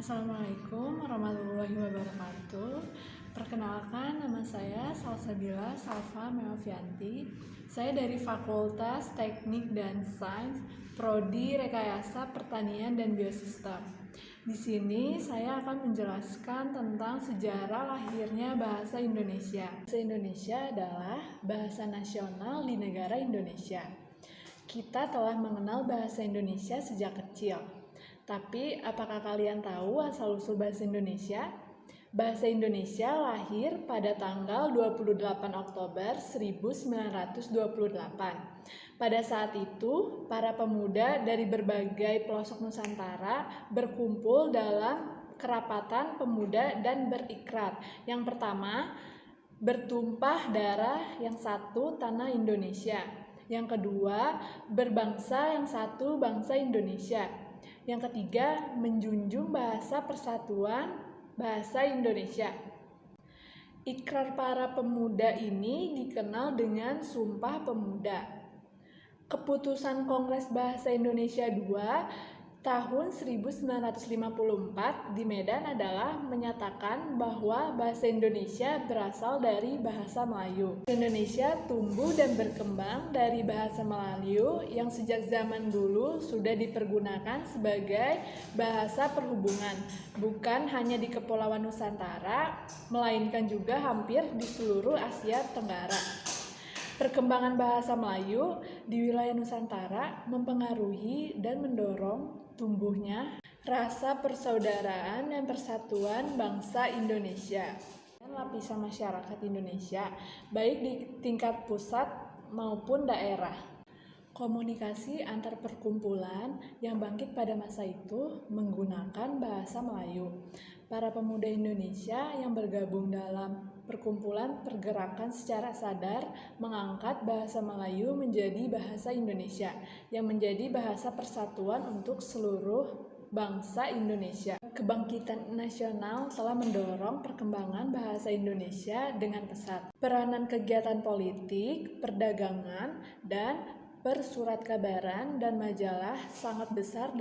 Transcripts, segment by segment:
Assalamualaikum warahmatullahi wabarakatuh. Perkenalkan, nama saya Salsabila Salva Meovianti. Saya dari Fakultas Teknik dan Sains, Prodi Rekayasa Pertanian dan Biosistem. Di sini saya akan menjelaskan tentang sejarah lahirnya bahasa Indonesia. Bahasa Indonesia adalah bahasa nasional di negara Indonesia. Kita telah mengenal bahasa Indonesia sejak kecil. Tapi apakah kalian tahu asal-usul bahasa Indonesia? Bahasa Indonesia lahir pada tanggal 28 Oktober 1928. Pada saat itu, para pemuda dari berbagai pelosok Nusantara berkumpul dalam kerapatan pemuda dan berikrar. Yang pertama, bertumpah darah, yang satu tanah Indonesia. Yang kedua, berbangsa, yang satu bangsa Indonesia. Yang ketiga, menjunjung bahasa persatuan bahasa Indonesia. Ikrar para pemuda ini dikenal dengan Sumpah Pemuda. Keputusan Kongres Bahasa Indonesia II tahun 1954 di Medan adalah menyatakan bahwa bahasa Indonesia berasal dari bahasa Melayu. Indonesia tumbuh dan berkembang dari bahasa Melayu yang sejak zaman dulu sudah dipergunakan sebagai bahasa perhubungan, bukan hanya di Kepulauan Nusantara, melainkan juga hampir di seluruh Asia Tenggara. Perkembangan bahasa Melayu di wilayah Nusantara mempengaruhi dan mendorong tumbuhnya rasa persaudaraan dan persatuan bangsa Indonesia dan lapisan masyarakat Indonesia, baik di tingkat pusat maupun daerah. Komunikasi antar perkumpulan yang bangkit pada masa itu menggunakan bahasa Melayu. Para pemuda Indonesia yang bergabung dalam perkumpulan pergerakan secara sadar mengangkat bahasa Melayu menjadi bahasa Indonesia yang menjadi bahasa persatuan untuk seluruh bangsa Indonesia. Kebangkitan nasional telah mendorong perkembangan bahasa Indonesia dengan pesat. Peranan kegiatan politik, perdagangan, dan persuratkabaran dan majalah sangat besar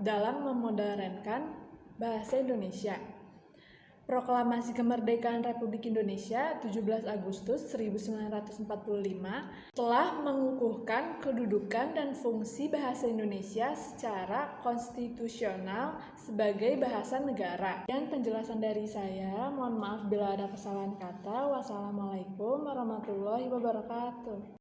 dalam memodernkan bahasa Indonesia. Proklamasi Kemerdekaan Republik Indonesia 17 Agustus 1945 telah mengukuhkan kedudukan dan fungsi bahasa Indonesia secara konstitusional sebagai bahasa negara. Dan penjelasan dari saya, mohon maaf bila ada kesalahan kata. Wassalamualaikum warahmatullahi wabarakatuh.